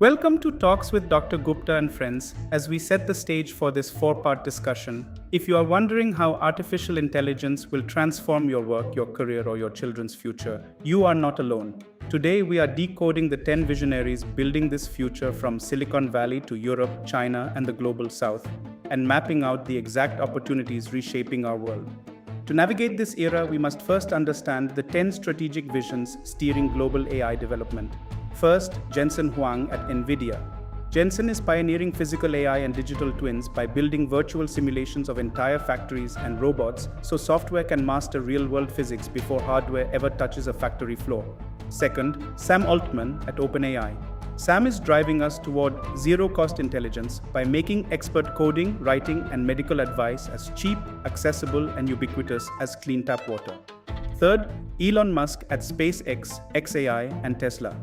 Welcome to Talks with Dr. Gupta and friends as we set the stage for this four-part discussion. If you are wondering how artificial intelligence will transform your work, your career, or your children's future, you are not alone. Today, we are decoding the 10 visionaries building this future from Silicon Valley to Europe, China, and the global south, and mapping out the exact opportunities reshaping our world. To navigate this era, we must first understand the 10 strategic visions steering global AI development. First, Jensen Huang at NVIDIA. Jensen is pioneering physical AI and digital twins by building virtual simulations of entire factories and robots so software can master real-world physics before hardware ever touches a factory floor. Second, Sam Altman at OpenAI. Sam is driving us toward zero-cost intelligence by making expert coding, writing, and medical advice as cheap, accessible, and ubiquitous as clean tap water. Third, Elon Musk at SpaceX, xAI, and Tesla.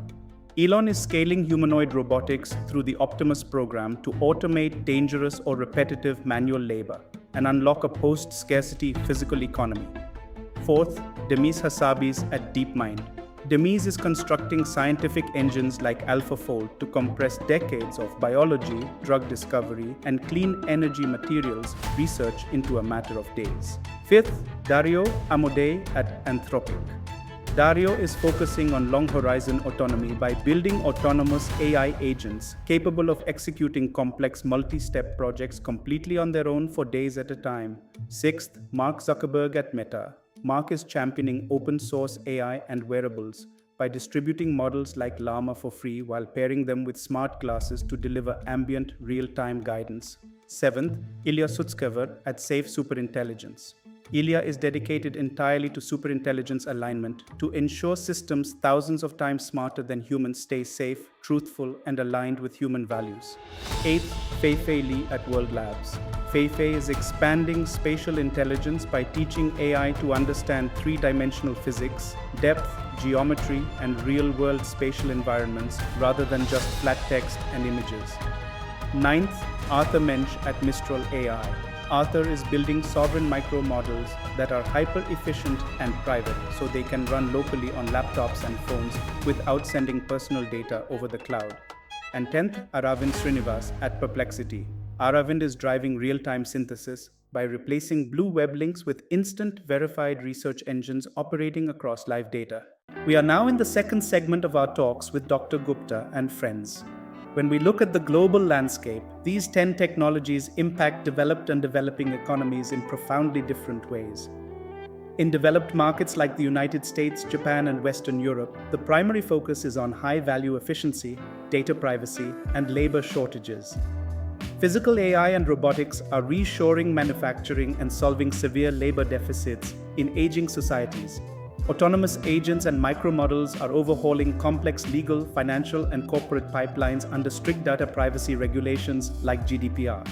Elon is scaling humanoid robotics through the Optimus program to automate dangerous or repetitive manual labor and unlock a post-scarcity physical economy. Fourth, Demis Hassabis at DeepMind. Demis is constructing scientific engines like AlphaFold to compress decades of biology, drug discovery, and clean energy materials research into a matter of days. Fifth, Dario Amodei at Anthropic. Dario is focusing on long-horizon autonomy by building autonomous AI agents capable of executing complex multi-step projects completely on their own for days at a time. Sixth, Mark Zuckerberg at Meta. Mark is championing open-source AI and wearables by distributing models like Llama for free while pairing them with smart glasses to deliver ambient, real-time guidance. Seventh, Ilya Sutskever at Safe Superintelligence. Ilya is dedicated entirely to superintelligence alignment to ensure systems thousands of times smarter than humans stay safe, truthful, and aligned with human values. Eighth, Fei-Fei Li at World Labs. Fei-Fei is expanding spatial intelligence by teaching AI to understand three-dimensional physics, depth, geometry, and real-world spatial environments rather than just flat text and images. Ninth, Arthur Mensch at Mistral AI. Arthur is building sovereign micro models that are hyper-efficient and private so they can run locally on laptops and phones without sending personal data over the cloud. And 10th, Aravind Srinivas at Perplexity. Aravind is driving real-time synthesis by replacing blue web links with instant verified research engines operating across live data. We are now in the second segment of our talks with Dr. Gupta and friends. When we look at the global landscape, these 10 technologies impact developed and developing economies in profoundly different ways. In developed markets like the United States, Japan, and Western Europe, the primary focus is on high-value efficiency, data privacy, and labor shortages. Physical AI and robotics are reshoring manufacturing and solving severe labor deficits in aging societies. Autonomous agents and micromodels are overhauling complex legal, financial, and corporate pipelines under strict data privacy regulations like GDPR.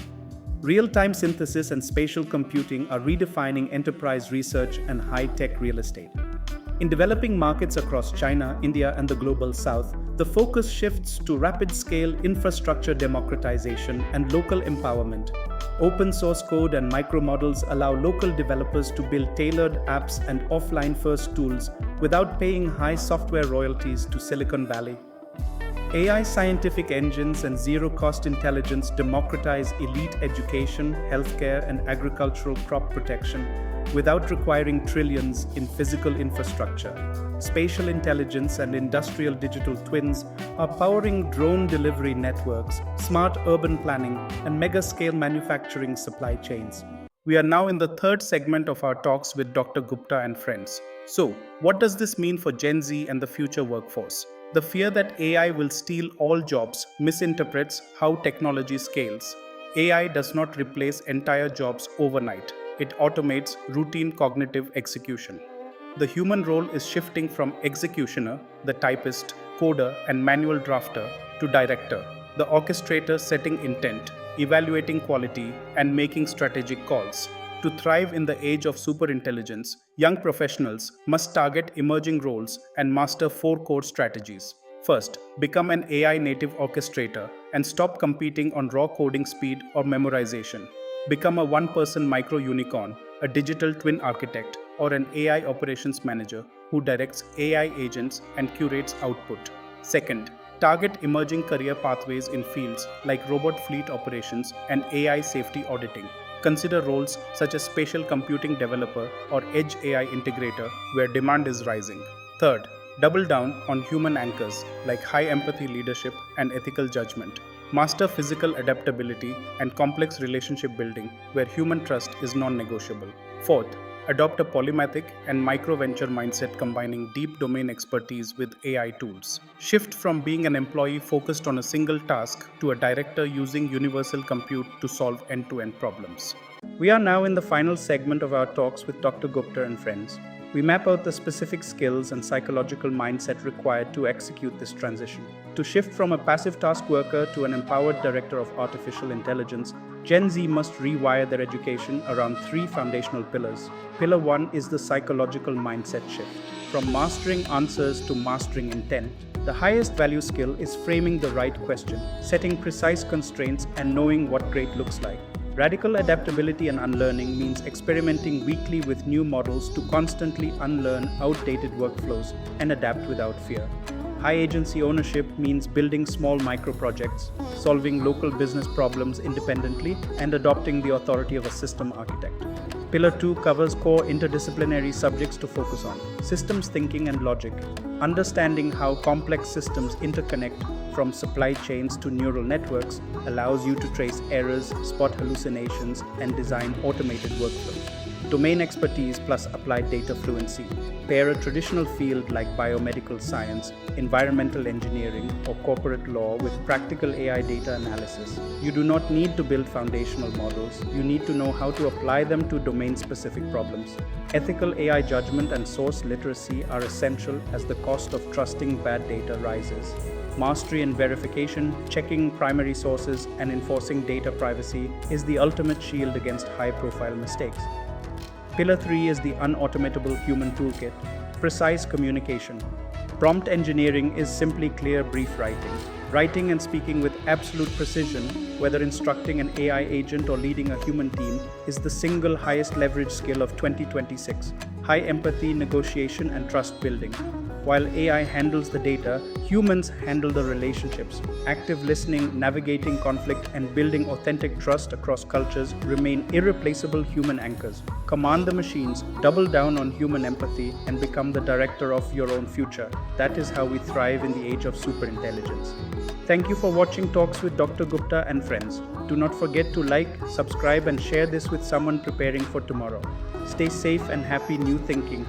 Real-time synthesis and spatial computing are redefining enterprise research and high-tech real estate. In developing markets across China, India, and the global south, the focus shifts to rapid-scale infrastructure democratization and local empowerment. Open source code and micromodels allow local developers to build tailored apps and offline-first tools without paying high software royalties to Silicon Valley. AI scientific engines and zero-cost intelligence democratize elite education, healthcare, and agricultural crop protection without requiring trillions in physical infrastructure. Spatial intelligence and industrial digital twins are powering drone delivery networks, smart urban planning, and mega-scale manufacturing supply chains. We are now in the third segment of our talks with Dr. Gupta and friends. So, what does this mean for Gen Z and the future workforce? The fear that AI will steal all jobs misinterprets how technology scales. AI does not replace entire jobs overnight. It automates routine cognitive execution. The human role is shifting from executioner, the typist, coder, and manual drafter, to director, the orchestrator setting intent, evaluating quality, and making strategic calls. To thrive in the age of superintelligence, young professionals must target emerging roles and master four core strategies. First, become an AI native orchestrator and stop competing on raw coding speed or memorization. Become a one-person micro-unicorn, a digital twin architect, or an AI operations manager who directs AI agents and curates output. Second, Target emerging career pathways in fields like robot fleet operations and AI safety auditing. Consider roles such as spatial computing developer or edge AI integrator where demand is rising. Third, double down on human anchors like high empathy leadership and ethical judgment. Master physical adaptability and complex relationship building where human trust is non-negotiable. Fourth, adopt a polymathic and micro-venture mindset combining deep domain expertise with AI tools. Shift from being an employee focused on a single task to a director using universal compute to solve end-to-end problems. We are now in the final segment of our talks with Dr. Gupta and friends. We map out the specific skills and psychological mindset required to execute this transition. To shift from a passive task worker to an empowered director of artificial intelligence, Gen Z must rewire their education around three foundational pillars. Pillar 1 is the psychological mindset shift. From mastering answers to mastering intent, the highest value skill is framing the right question, setting precise constraints, and knowing what great looks like. Radical adaptability and unlearning means experimenting weekly with new models to constantly unlearn outdated workflows and adapt without fear. High agency ownership means building small micro projects, solving local business problems independently, and adopting the authority of a system architect. Pillar 2 covers core interdisciplinary subjects to focus on: systems thinking and logic. Understanding how complex systems interconnect from supply chains to neural networks allows you to trace errors, spot hallucinations, and design automated workflows. Domain expertise plus applied data fluency. Pair a traditional field like biomedical science, environmental engineering, or corporate law with practical AI data analysis. You do not need to build foundational models, you need to know how to apply them to domain-specific problems. Ethical AI judgment and source literacy are essential as the cost of trusting bad data rises. Mastery and verification, checking primary sources, and enforcing data privacy is the ultimate shield against high-profile mistakes. Pillar 3 is the unautomatable human toolkit: precise communication. Prompt engineering is simply clear brief writing. Writing and speaking with absolute precision, whether instructing an AI agent or leading a human team, is the single highest leverage skill of 2026. High empathy, negotiation, and trust building. While AI handles the data, humans handle the relationships. Active listening, navigating conflict, and building authentic trust across cultures remain irreplaceable human anchors. Command the machines, double down on human empathy, and become the director of your own future. That is how we thrive in the age of superintelligence. Thank you for watching Talks with Dr. Gupta and friends. Do not forget to like, subscribe, and share this with someone preparing for tomorrow. Stay safe and happy new thinking.